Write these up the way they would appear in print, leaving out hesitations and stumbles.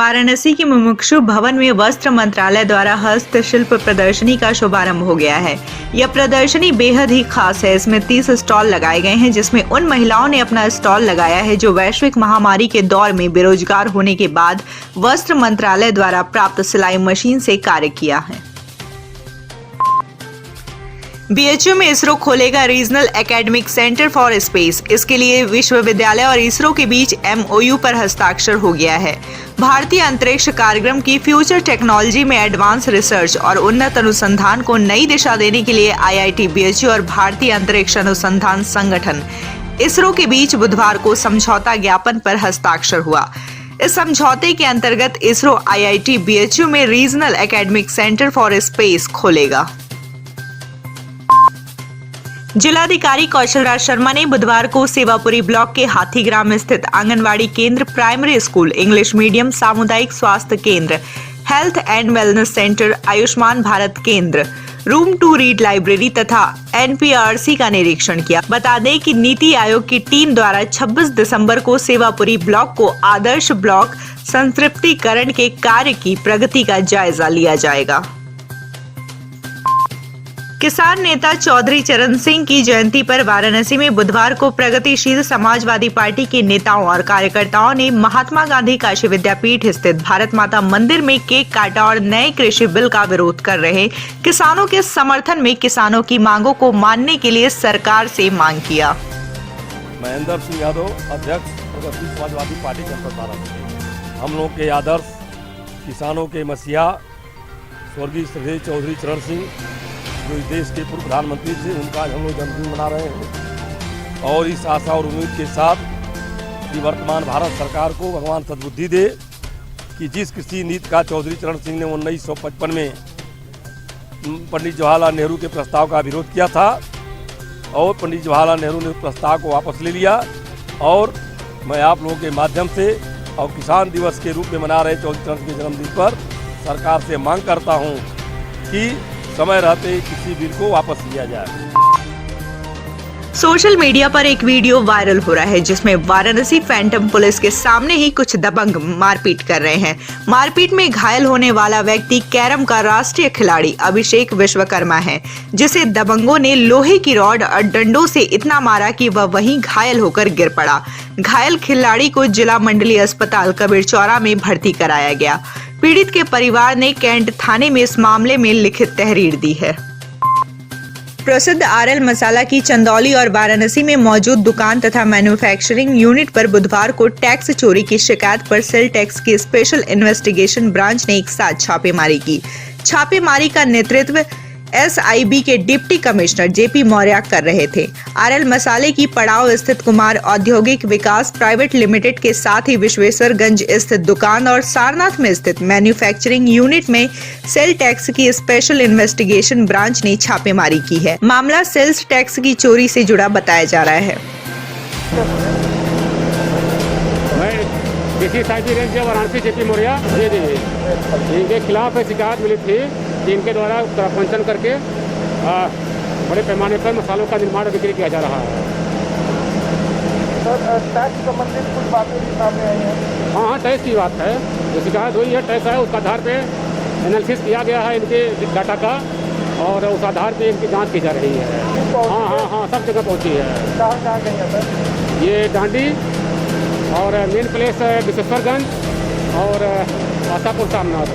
वाराणसी के मुमुक्षु भवन में वस्त्र मंत्रालय द्वारा हस्तशिल्प प्रदर्शनी का शुभारंभ हो गया है। यह प्रदर्शनी बेहद ही खास है। इसमें 30 स्टॉल लगाए गए हैं, जिसमें उन महिलाओं ने अपना स्टॉल लगाया है जो वैश्विक महामारी के दौर में बेरोजगार होने के बाद वस्त्र मंत्रालय द्वारा प्राप्त सिलाई मशीन से कार्य किया है। बीएचयू में इसरो खोलेगा regional academic centre for space. इसके लिए विश्वविद्यालय और इसरो के बीच MOU पर हस्ताक्षर हो गया है। भारतीय अंतरिक्ष कार्यक्रम की फ्यूचर टेक्नोलॉजी में एडवांस रिसर्च और उन्नत अनुसंधान को नई दिशा देने के लिए IIT बीएचयू और भारतीय अंतरिक्ष अनुसंधान संगठन इसरो के बीच बुधवार को समझौता ज्ञापन पर हस्ताक्षर हुआ। इस समझौते के अंतर्गत इसरो IIT बीएचयू में regional academic centre for space खोलेगा। जिलाधिकारी कौशल राज शर्मा ने बुधवार को सेवापुरी ब्लॉक के हाथीग्राम स्थित आंगनवाड़ी केंद्र, प्राइमरी स्कूल, इंग्लिश मीडियम, सामुदायिक स्वास्थ्य केंद्र, health and wellness centre, Ayushman Bharat केंद्र, रूम टू रीड लाइब्रेरी तथा NPRC का निरीक्षण किया। बता दें कि नीति आयोग की टीम द्वारा 26 दिसंबर को सेवापुरी ब्लॉक को आदर्श ब्लॉक संतृप्तिकरण के कार्य की प्रगति का जायजा लिया जाएगा। किसान नेता चौधरी चरण सिंह की जयंती पर वाराणसी में बुधवार को प्रगतिशील समाजवादी पार्टी के नेताओं और कार्यकर्ताओं ने महात्मा गांधी काशी विद्यापीठ स्थित भारत माता मंदिर में केक काटा और नए कृषि बिल का विरोध कर रहे किसानों के समर्थन में किसानों की मांगों को मानने के लिए सरकार से मांग किया। महेंद्र सिंह यादव, अध्यक्ष प्रगतिशील समाजवादी पार्टी जनपद वाराणसी। हम लोग के आदर्श किसानों के मसीहा स्वर्गीय श्री चौधरी चरण सिंह जो इस देश के पूर्व प्रधानमंत्री थे, उनका हम लोग जन्मदिन मना रहे हैं और इस आशा और उम्मीद के साथ कि वर्तमान भारत सरकार को भगवान सद्बुद्धि दे कि जिस कृषि नीति का चौधरी चरण सिंह ने 1955 में पंडित जवाहरलाल नेहरू के प्रस्ताव का विरोध किया था और पंडित जवाहरलाल नेहरू ने प्रस्ताव को वापस ले लिया। और मैं आप लोगों के माध्यम से और किसान दिवस के रूप में मना रहे चौधरी चरण के जन्मदिन पर सरकार से मांग करता हूँ कि समय रहते किसी बिल को वापस लिया जाए। सोशल मीडिया पर एक वीडियो वायरल हो रहा है जिसमें वाराणसी फैंटम पुलिस के सामने ही कुछ दबंग मारपीट कर रहे हैं। मारपीट में घायल होने वाला व्यक्ति कैरम का राष्ट्रीय खिलाड़ी अभिषेक विश्वकर्मा है, जिसे दबंगों ने लोहे की रॉड और डंडों से इतना मारा कि वह वहीं घायल होकर गिर पड़ा। घायल खिलाड़ी को जिला मंडलीय अस्पताल कबीर चौरा में भर्ती कराया गया। पीड़ित के परिवार ने कैंट थाने में इस मामले में लिखित तहरीर दी है। प्रसिद्ध RL मसाला की चंदौली और वाराणसी में मौजूद दुकान तथा मैन्युफैक्चरिंग यूनिट पर बुधवार को टैक्स चोरी की शिकायत पर सेल टैक्स की स्पेशल इन्वेस्टिगेशन ब्रांच ने एक साथ छापेमारी की। छापेमारी का नेतृत्व SIB के डिप्टी कमिश्नर JP मौर्य कर रहे थे। RL मसाले की पड़ाव स्थित कुमार औद्योगिक विकास प्राइवेट लिमिटेड के साथ ही विश्वेश्वरगंज स्थित दुकान और सारनाथ में स्थित मैन्युफैक्चरिंग यूनिट में सेल टैक्स की स्पेशल इन्वेस्टिगेशन ब्रांच ने छापेमारी की है। मामला सेल्स टैक्स की चोरी से जुड़ा बताया जा रहा है। वाराणसी JP मौर्य इनके खिलाफ शिकायत मिली थी कि इनके द्वारा उत्तराखंड करके बड़े पैमाने पर मसालों का निर्माण और बिक्री किया जा रहा है। सर, टैक्स संबंधित कुछ बातें भी सामने आई हैं। हाँ, टैक्स की बात है। जो शिकायत हुई है टैक्स है, उसका आधार पे एनालिसिस किया गया है इनके डाटा का और उस आधार पे इनकी जांच की जा रही है। हाँ, सब जगह पहुँची है। कहाँ गई है सर? ये डांडी और मेन प्लेस विश्वेश्वरगंज और आशापुर सामनाथ।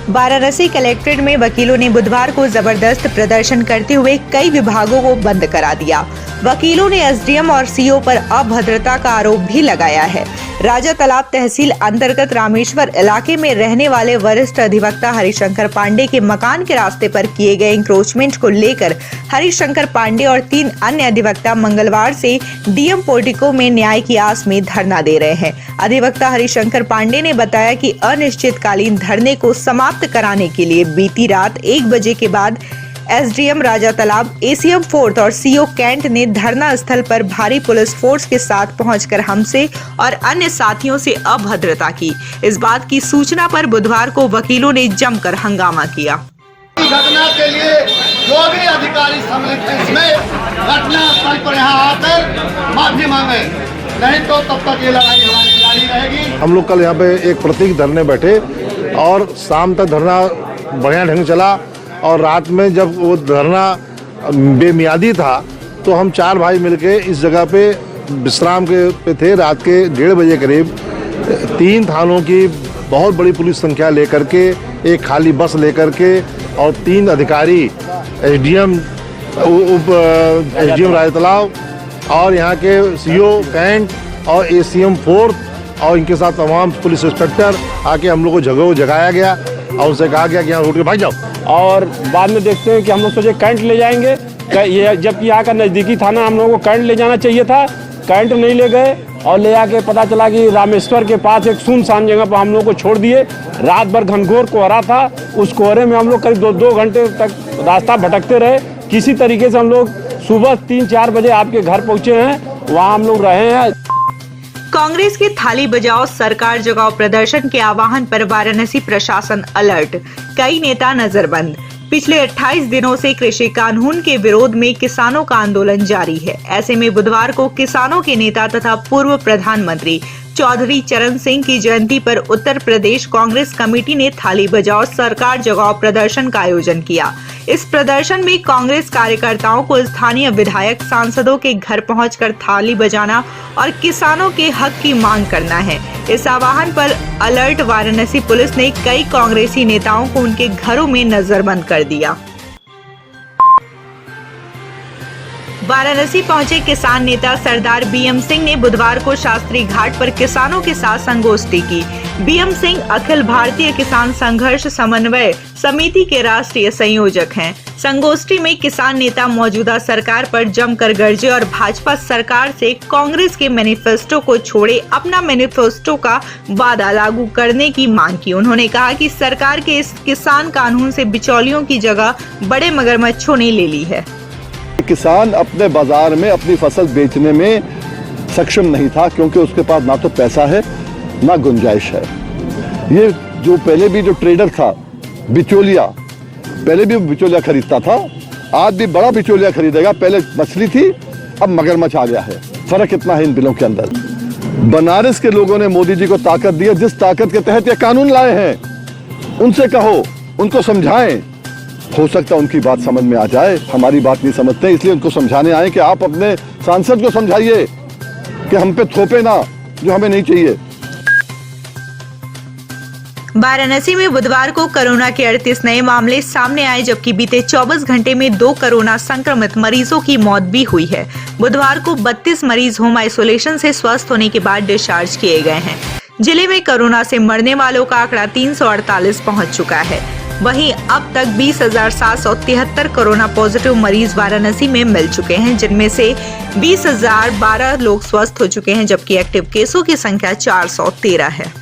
वाराणसी कलेक्ट्रेट में वकीलों ने बुधवार को जबरदस्त प्रदर्शन करते हुए कई विभागों को बंद करा दिया। वकीलों ने SDM और CO पर अभद्रता का आरोप भी लगाया है। राजा तालाब तहसील अंतर्गत रामेश्वर इलाके में रहने वाले वरिष्ठ अधिवक्ता हरिशंकर पांडे के मकान के रास्ते पर किए गए इंक्रोचमेंट को लेकर हरिशंकर पांडे और 3 अन्य अधिवक्ता मंगलवार से DM पोर्टिको में न्याय की आस में धरना दे रहे हैं। अधिवक्ता हरिशंकर पांडे ने बताया कि अनिश्चितकालीन धरने को समाप्त कराने के लिए बीती रात 1 बजे के बाद SDM राजा तालाब, ACM 4th और CO कैंट ने धरना स्थल पर भारी पुलिस फोर्स के साथ पहुंचकर हमसे और अन्य साथियों से अभद्रता की। इस बात की सूचना पर बुधवार को वकीलों ने जमकर हंगामा किया। घटना के लिए जो भी अधिकारी सम्मिलित हैं इसमें घटना स्थल पर यहाँ आकर माफी मांगे, नहीं तो तब तक ये लड़ाई हमारी जारी रहेगी। हम लोग कल यहाँ पे एक प्रतीक धरने बैठे और शाम तक धरना बढ़िया ढंग से चला और रात में जब वो धरना बेमियादी था तो हम 4 भाई मिलके इस जगह पे विश्राम पे थे। रात के 1:30 बजे करीब 3 थानों की बहुत बड़ी पुलिस संख्या लेकर के, एक खाली बस लेकर के और 3 अधिकारी एसडीएम राजा तालाब और यहाँ के सीओ कैंट और एसीएम 4th और इनके साथ तमाम पुलिस इंस्पेक्टर आके हम लोग को जगाया गया और उनसे कहा गया कि यहाँ उठ के भाग जाओ। और बाद में देखते हैं कि हम लोग सोचे कैंट ले जाएंगे, ये जबकि यहाँ का नज़दीकी थाना हम लोगों को कैंट ले जाना चाहिए था, कैंट नहीं ले गए और ले आके पता चला कि रामेश्वर के पास एक सुनसान जगह पर हम लोग को छोड़ दिए। रात भर घनघोर कोहरा था, उस कोहरे में हम लोग करीब 2 घंटे तक रास्ता भटकते रहे। किसी तरीके से हम लोग सुबह 3-4 बजे आपके घर पहुँचे हैं, वहाँ हम लोग रहे हैं। कांग्रेस के थाली बजाओ सरकार जगाओ प्रदर्शन के आह्वान पर वाराणसी प्रशासन अलर्ट, कई नेता नजरबंद। पिछले 28 दिनों से कृषि कानून के विरोध में किसानों का आंदोलन जारी है। ऐसे में बुधवार को किसानों के नेता तथा पूर्व प्रधानमंत्री चौधरी चरण सिंह की जयंती पर उत्तर प्रदेश कांग्रेस कमेटी ने थाली बजाओ सरकार जगाओ प्रदर्शन का आयोजन किया। इस प्रदर्शन में कांग्रेस कार्यकर्ताओं को स्थानीय विधायक सांसदों के घर पहुंचकर थाली बजाना और किसानों के हक की मांग करना है। इस आह्वान पर अलर्ट वाराणसी पुलिस ने कई कांग्रेसी नेताओं को उनके घरों में नजरबंद कर दिया। वाराणसी पहुंचे किसान नेता सरदार बीएम सिंह ने बुधवार को शास्त्री घाट पर किसानों के साथ संगोष्ठी की। बीएम सिंह अखिल भारतीय किसान संघर्ष समन्वय समिति के राष्ट्रीय संयोजक हैं। संगोष्ठी में किसान नेता मौजूदा सरकार पर जमकर गरजे और भाजपा सरकार से कांग्रेस के मैनिफेस्टो को छोड़े अपना मैनिफेस्टो का वादा लागू करने की मांग की। उन्होंने कहा कि सरकार के इस किसान कानून से बिचौलियों की जगह बड़े मगरमच्छों ने ले ली है। किसान अपने बाजार में अपनी फसल बेचने में सक्षम नहीं था क्योंकि उसके पास ना तो पैसा है ना गुंजाइश है। ये जो पहले भी जो ट्रेडर था बिचौलिया, पहले भी बिचौलिया खरीदता था, आज भी बड़ा बिचौलिया खरीदेगा। पहले मछली थी, अब मगरमच्छ आ गया है। फर्क इतना है इन बिलों के अंदर। बनारस के लोगों ने मोदी जी को ताकत दी है, जिस ताकत के तहत ये कानून लाए हैं। उनसे कहो, उनको समझाएं, हो सकता है उनकी बात समझ में आ जाए, हमारी बात नहीं समझते, इसलिए उनको समझाने आए कि आप अपने सांसद को समझाइए कि हम पे थोपे ना जो हमें नहीं चाहिए। वाराणसी में बुधवार को कोरोना के 38 नए मामले सामने आए, जबकि बीते 24 घंटे में 2 कोरोना संक्रमित मरीजों की मौत भी हुई है। बुधवार को 32 मरीज होम आइसोलेशन से स्वस्थ होने के बाद डिस्चार्ज किए गए हैं। जिले में कोरोना से मरने वालों का आंकड़ा 348 पहुंच चुका है। वहीं अब तक 20,773 कोरोना पॉजिटिव मरीज वाराणसी में मिल चुके हैं, जिनमें से 20,012 लोग स्वस्थ हो चुके हैं, जबकि एक्टिव केसों की संख्या 413 है।